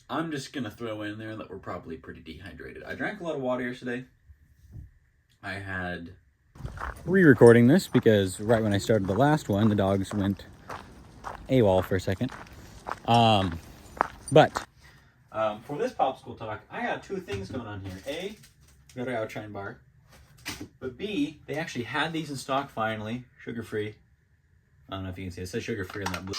I'm just going to throw in there that we're probably pretty dehydrated. I drank a lot of water yesterday. I had re-recording this because right when I started the last one, the dogs went AWOL for a second. But for this popsicle talk, I got two things going on here. A, we got our Outshine bar. But B, they actually had these in stock finally, sugar-free. I don't know if you can see it says sugar-free on that blue.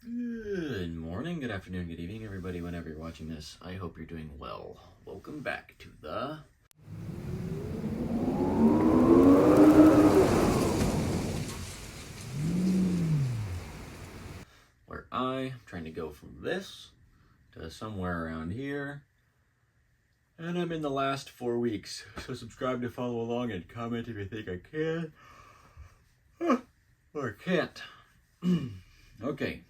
Good morning, good afternoon, good evening, everybody, whenever you're watching this. I hope you're doing well. Welcome back to the... where I'm trying to go from this to somewhere around here. And I'm in the last 4 weeks. So subscribe to follow along and comment if you think I can. Or can't. Okay.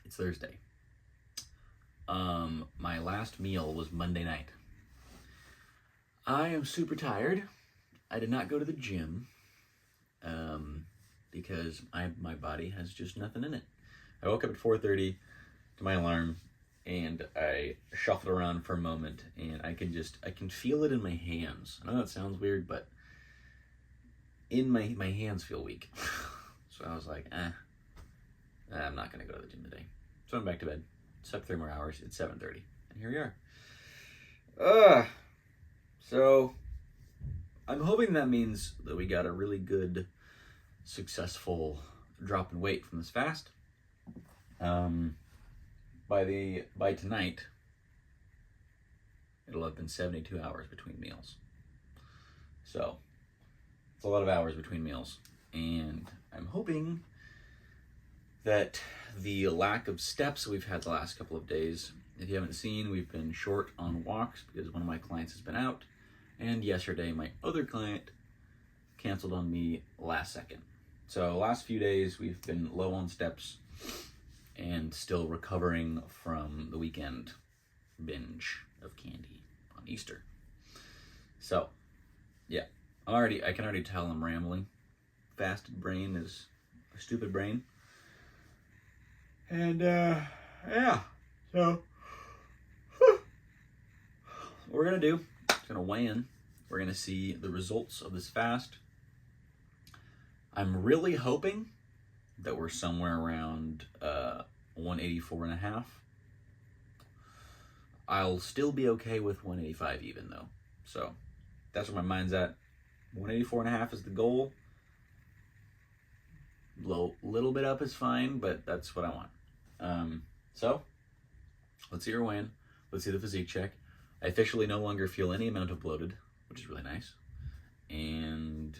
It's Thursday. My last meal was Monday night. I am super tired. I did not go to the gym. Because my body has just nothing in it. I woke up at 4:30 to my alarm, and I shuffled around for a moment, and I can feel it in my hands. I know that sounds weird, but my hands feel weak. So I was like, I'm not gonna go to the gym today. So I'm back to bed. Slept 3 more hours. It's 7:30, and here we are. So I'm hoping that means that we got a really good, successful drop in weight from this fast. By tonight, it'll have been 72 hours between meals. So it's a lot of hours between meals, and I'm hoping that the lack of steps we've had the last couple of days, if you haven't seen, we've been short on walks because one of my clients has been out, and yesterday my other client canceled on me last second. So last few days we've been low on steps and still recovering from the weekend binge of candy on Easter. So yeah, I can already tell I'm rambling. Fasted brain is a stupid brain. And yeah, so what we're gonna do, it's gonna weigh in. We're gonna see the results of this fast. I'm really hoping that we're somewhere around 184.5. I'll still be okay with 185 even though. So that's where my mind's at. 184.5 is the goal. Little bit up is fine, but that's what I want. So let's see her weigh-in. Let's see the physique check. I officially no longer feel any amount of bloated, which is really nice. And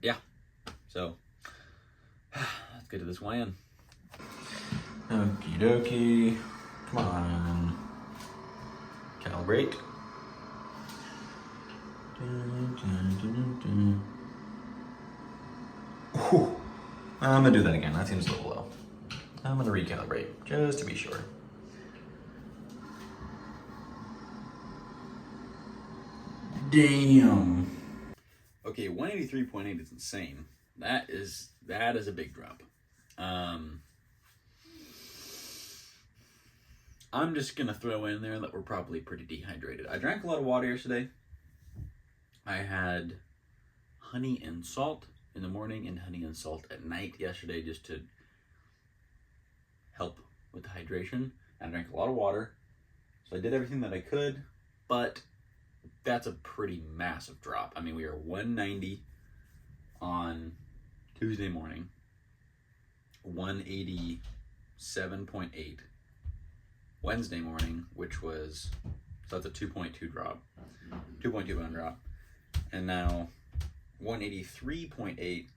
yeah, so let's get to this weigh-in. Okie dokie. Come on. Calibrate. Whew. I'm gonna do that again. That seems a little low. I'm gonna recalibrate just to be sure. Damn. Okay, 183.8 is insane. That is a big drop. I'm just gonna throw in there that we're probably pretty dehydrated. I drank a lot of water yesterday. I had honey and salt in the morning and honey and salt at night yesterday just to help with the hydration. I drank a lot of water, so I did everything that I could, but that's a pretty massive drop. I mean, we are 190 on Tuesday morning, 187.8 Wednesday morning, which was, so that's a 2.2 drop, 2.2 pound drop, and now 183.8,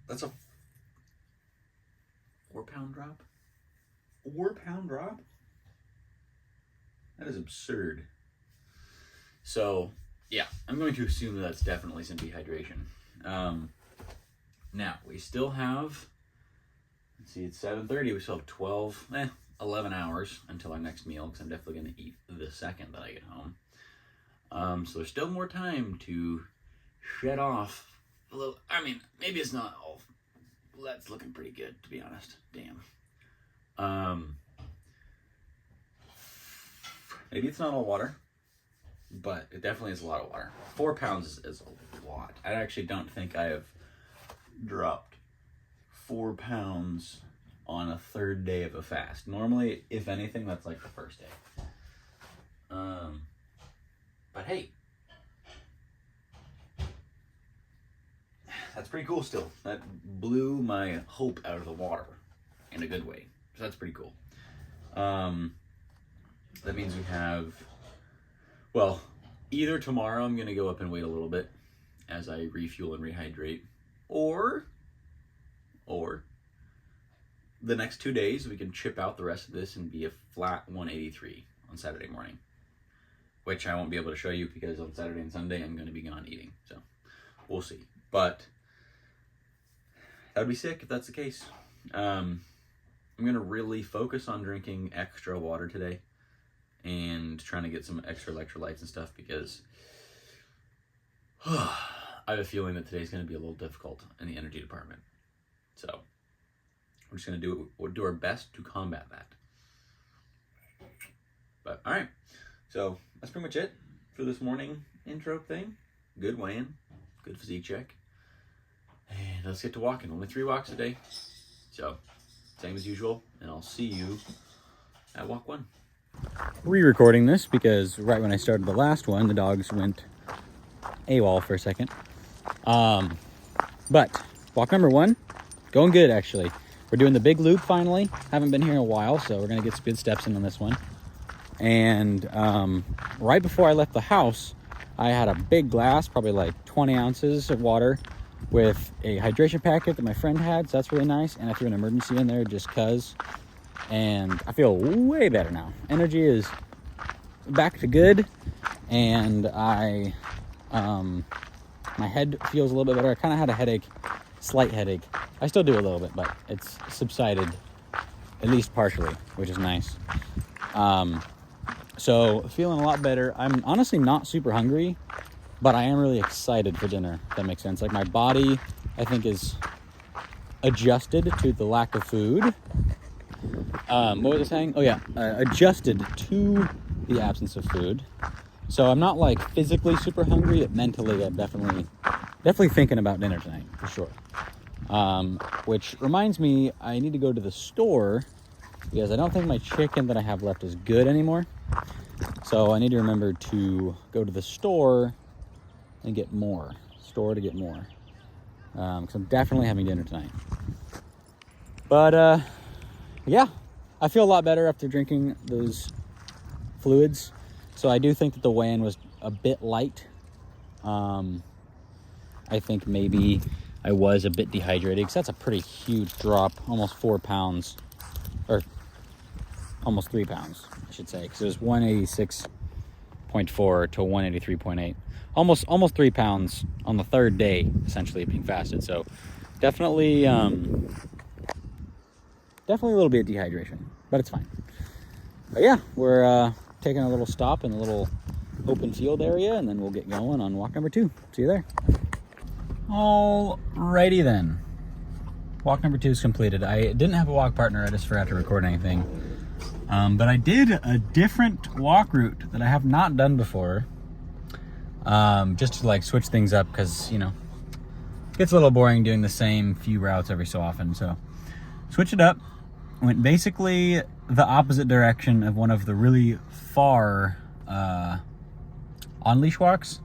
that's a 4 pound drop? 4 pound drop? That is absurd. So yeah, I'm going to assume that that's definitely some dehydration. Now we still have, let's see, it's 7:30, we still have 11 hours until our next meal, because I'm definitely going to eat the second that I get home. So there's still more time to shed off a little. I mean, maybe it's not all. That's looking pretty good, to be honest. Damn. Maybe it's not all water, but it definitely is a lot of water. 4 pounds is a lot. I actually don't think I have dropped 4 pounds on a third day of a fast. Normally, if anything, that's like the first day. But hey, that's pretty cool still. That blew my hope out of the water in a good way. So that's pretty cool. That means we have, well, either tomorrow I'm going to go up and wait a little bit as I refuel and rehydrate, or the next 2 days we can chip out the rest of this and be a flat 183 on Saturday morning, which I won't be able to show you because on Saturday and Sunday I'm going to be gone eating. So we'll see. But that would be sick if that's the case. I'm going to really focus on drinking extra water today and trying to get some extra electrolytes and stuff because I have a feeling that today's going to be a little difficult in the energy department. So we're just going to do our best to combat that. But all right, so that's pretty much it for this morning intro thing. Good weigh-in, good physique check, and let's get to walking. Only 3 walks a day, so same as usual, and I'll see you at walk 1. Re-recording this because right when I started the last one, the dogs went AWOL for a second. But walk number 1, going good actually. We're doing the big loop finally. Haven't been here in a while, so we're gonna get some good steps in on this one. And right before I left the house, I had a big glass, probably like 20 ounces of water with a hydration packet that my friend had, so that's really nice. And I threw an emergency in there just cause. And I feel way better now. Energy is back to good, and my head feels a little bit better. I kind of had a headache, slight headache. I still do a little bit, but it's subsided at least partially, which is nice. So feeling a lot better. I'm honestly not super hungry, but I am really excited for dinner, if that makes sense. Like my body, I think, is adjusted to the lack of food. What was I saying? Oh yeah, adjusted to the absence of food. So I'm not like physically super hungry, but mentally I'm definitely thinking about dinner tonight, for sure. Which reminds me, I need to go to the store because I don't think my chicken that I have left is good anymore. So I need to remember to go to the store and get more. Because I'm definitely having dinner tonight. But yeah, I feel a lot better after drinking those fluids. So I do think that the weigh-in was a bit light. I think maybe I was a bit dehydrated because that's a pretty huge drop, almost 4 pounds, or almost 3 pounds, I should say, because it was 186.4 to 183.8, almost 3 pounds on the third day, essentially, being fasted. So definitely a little bit of dehydration, but it's fine. But yeah, we're taking a little stop in a little open field area, and then we'll get going on walk number 2. See you there. Alrighty then. Walk number 2 is completed. I didn't have a walk partner, I just forgot to record anything. But I did a different walk route that I have not done before. Just to like switch things up, because, you know, it gets a little boring doing the same few routes every so often. So switch it up. Went basically the opposite direction of one of the really far on-leash walks.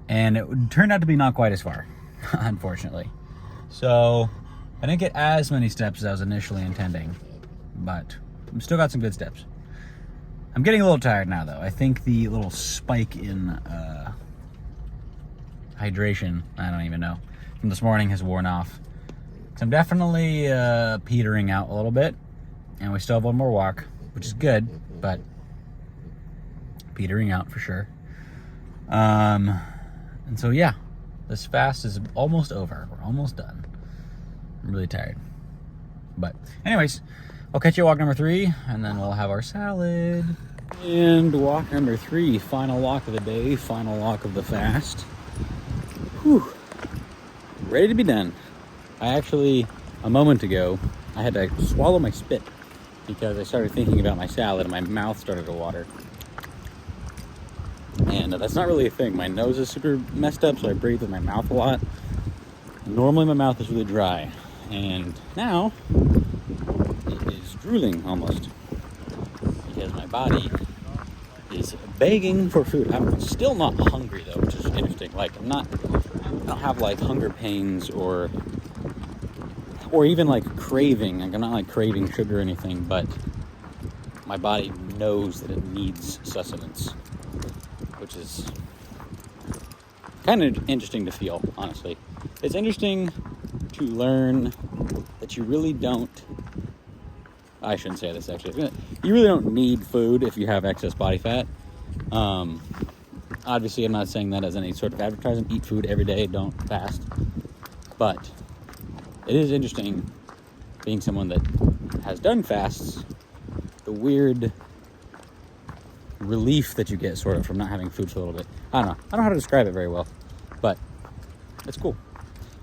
And it turned out to be not quite as far, unfortunately. So I didn't get as many steps as I was initially intending, but I've still got some good steps. I'm getting a little tired now, though. I think the little spike in hydration, I don't even know, from this morning has worn off. So I'm definitely petering out a little bit, and we still have one more walk, which is good, but petering out for sure. And so yeah, this fast is almost over. We're almost done. I'm really tired. But anyways, I'll catch you at walk number 3, and then we'll have our salad. And walk number 3, final walk of the day, final walk of the fast. Whew. Ready to be done. I actually, a moment ago, I had to swallow my spit because I started thinking about my salad and my mouth started to water. and that's not really a thing. My nose is super messed up, so I breathe with my mouth a lot. Normally my mouth is really dry, and now it is drooling almost, because my body is begging for food. I'm still not hungry though, which is interesting. Like I don't have like hunger pains or even like craving. Like I'm not like craving sugar or anything, but my body knows that it needs sustenance, which is kind of interesting to feel, honestly. It's interesting to learn that you really don't, I shouldn't say this actually, you really don't need food if you have excess body fat. Obviously, I'm not saying that as any sort of advertising. Eat food every day, don't fast. But it is interesting, being someone that has done fasts, the weird relief that you get sort of from not having food for a little bit. I don't know how to describe it very well, but it's cool.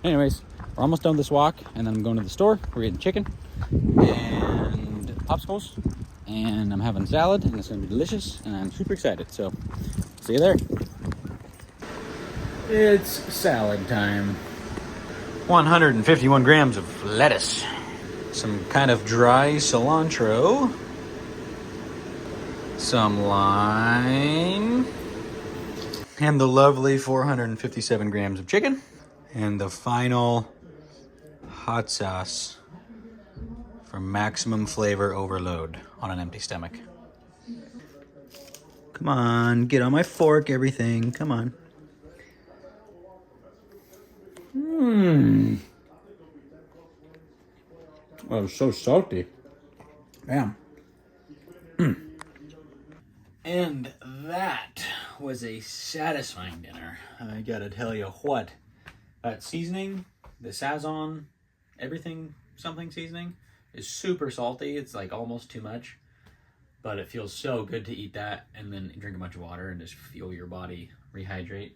Anyways, we're almost done with this walk, and then I'm going to the store. We're getting chicken and popsicles, and I'm having salad, and it's going to be delicious, and I'm super excited. So, see you there. It's salad time. 151 grams of lettuce, some kind of dry cilantro, some lime, and the lovely 457 grams of chicken, and the final hot sauce for maximum flavor overload on an empty stomach. Come on, get on my fork, everything. Come on. Oh, it's so salty. Damn. And that was a satisfying dinner. I gotta tell you what. That seasoning, the Sazon, everything, something seasoning, is super salty. It's like almost too much. But it feels so good to eat that and then drink a bunch of water and just feel your body rehydrate.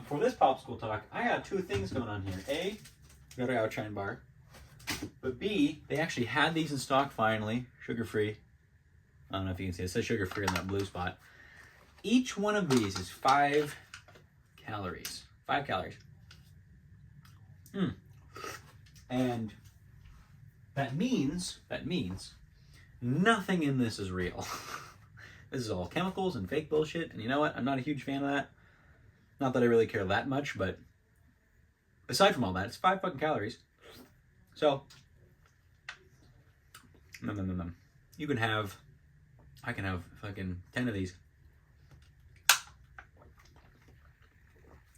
For this popsicle talk, I got two things going on here. A, we got our Outshine bar. But B, they actually had these in stock finally, sugar-free. I don't know if you can see it says sugar-free in that blue spot. Each one of these is 5 calories. 5 calories. And that means nothing in this is real. This is all chemicals and fake bullshit. And you know what? I'm not a huge fan of that. Not that I really care that much, but aside from all that, it's 5 fucking calories. So, you can have, I can have fucking 10 of these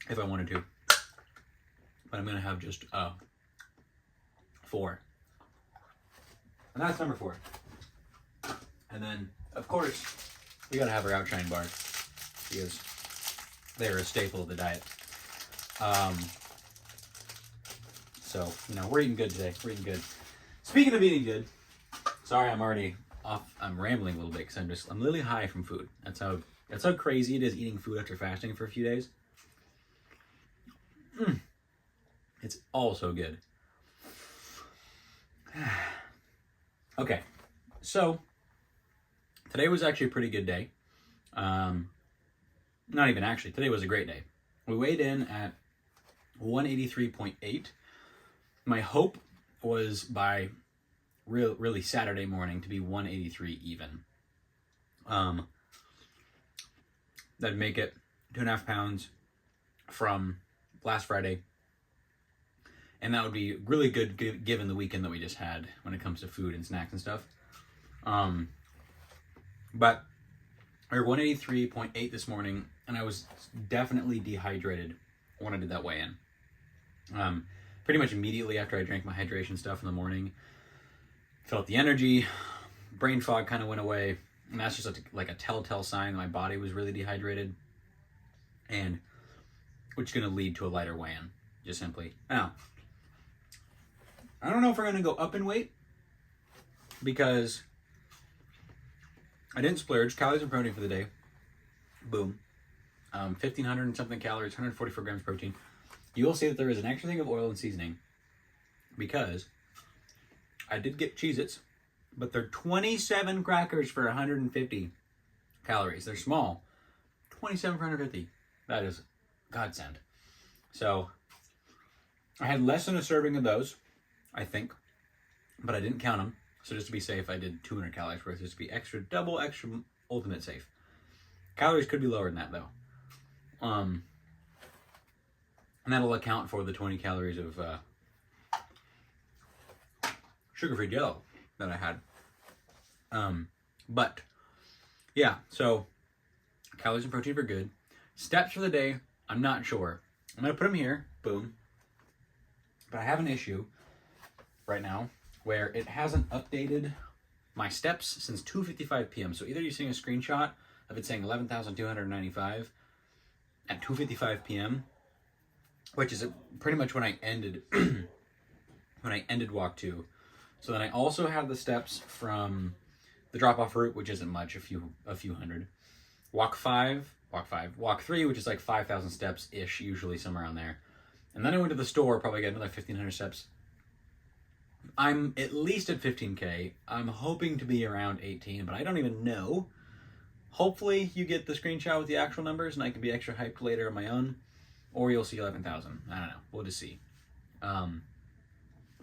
if I wanted to. But I'm going to have just 4. And that's number 4. And then, of course, we got to have our Outshine bar because they're a staple of the diet. So, we're eating good today. We're eating good. Speaking of eating good, sorry I'm already off. I'm rambling a little bit because I'm literally high from food. That's how crazy it is eating food after fasting for a few days. It's all so good. Okay, so today was actually a pretty good day. Not even actually, today was a great day. We weighed in at 183.8. My hope was by really Saturday morning to be 183 even. That'd make it 2.5 pounds from last Friday. And that would be really good given the weekend that we just had when it comes to food and snacks and stuff. But I was 183.8 this morning, and I was definitely dehydrated when I did that weigh-in. Pretty much immediately after I drank my hydration stuff in the morning, felt the energy, brain fog kind of went away, and that's just like a telltale sign that my body was really dehydrated, and which is going to lead to a lighter weigh-in, just simply. Now, I don't know if we're going to go up in weight, because I didn't splurge. Calories and protein for the day. Boom. 1,500 and something calories, 144 grams protein. You will see that there is an extra thing of oil and seasoning, because I did get Cheez-Its, but they're 27 crackers for 150 calories. They're small. 27 for 150. That is godsend. So I had less than a serving of those, I think, but I didn't count them. So just to be safe, I did 200 calories worth, just to be extra ultimate safe. Calories could be lower than that though. And that'll account for the 20 calories of sugar-free Jello that I had. But yeah, so calories and protein are good. Steps for the day, I'm not sure. I'm gonna put them here, boom. But I have an issue right now where it hasn't updated my steps since 2:55 p.m. So either you're seeing a screenshot of it saying 11,295 at 2:55 p.m., which is pretty much when I ended walk 2. So then I also have the steps from the drop-off route, which isn't much, a few hundred. Walk 3, which is like 5,000 steps-ish, usually somewhere around there. And then I went to the store, probably got another 1,500 steps. I'm at least at 15K. I'm hoping to be around 18, but I don't even know. Hopefully you get the screenshot with the actual numbers and I can be extra hyped later on my own. Or you'll see 11,000. I don't know. We'll just see. But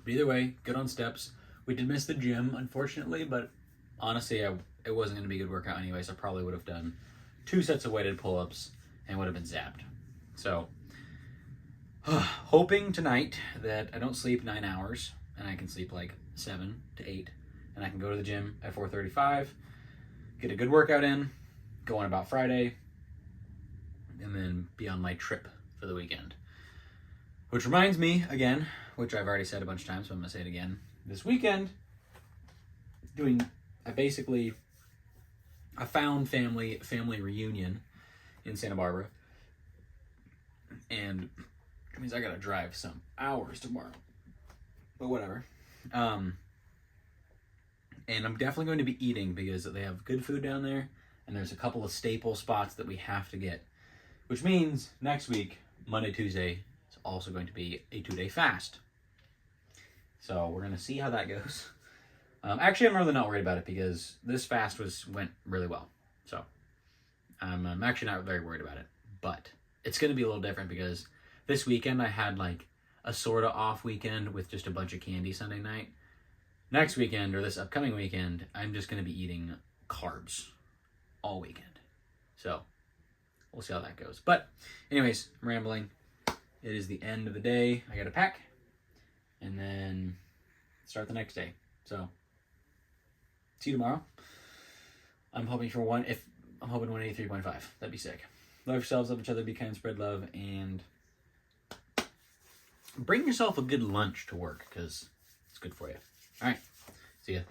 either way, good on steps. We did miss the gym, unfortunately, but honestly, it wasn't going to be a good workout anyway, so I probably would have done 2 sets of weighted pull-ups and would have been zapped. So, hoping tonight that I don't sleep 9 hours and I can sleep like 7 to 8 and I can go to the gym at 4:35, get a good workout in, go on about Friday, and then be on my trip for the weekend. Which reminds me, again, which I've already said a bunch of times, so I'm going to say it again. This weekend, I found family reunion in Santa Barbara. And it means I got to drive some hours tomorrow. But whatever. And I'm definitely going to be eating because they have good food down there. And there's a couple of staple spots that we have to get. Which means next week, Monday, Tuesday, is also going to be a 2-day fast. So we're going to see how that goes. Actually, I'm really not worried about it because this fast went really well. So I'm actually not very worried about it. But it's going to be a little different because this weekend I had like a sort of off weekend with just a bunch of candy Sunday night. Next weekend, or this upcoming weekend, I'm just going to be eating carbs all weekend. So we'll see how that goes. But anyways, I'm rambling. It is the end of the day. I got to pack and then start the next day. So see you tomorrow. I'm hoping for 183.5. That'd be sick. Love yourselves, love each other, be kind, spread love, and bring yourself a good lunch to work because it's good for you. All right. See ya.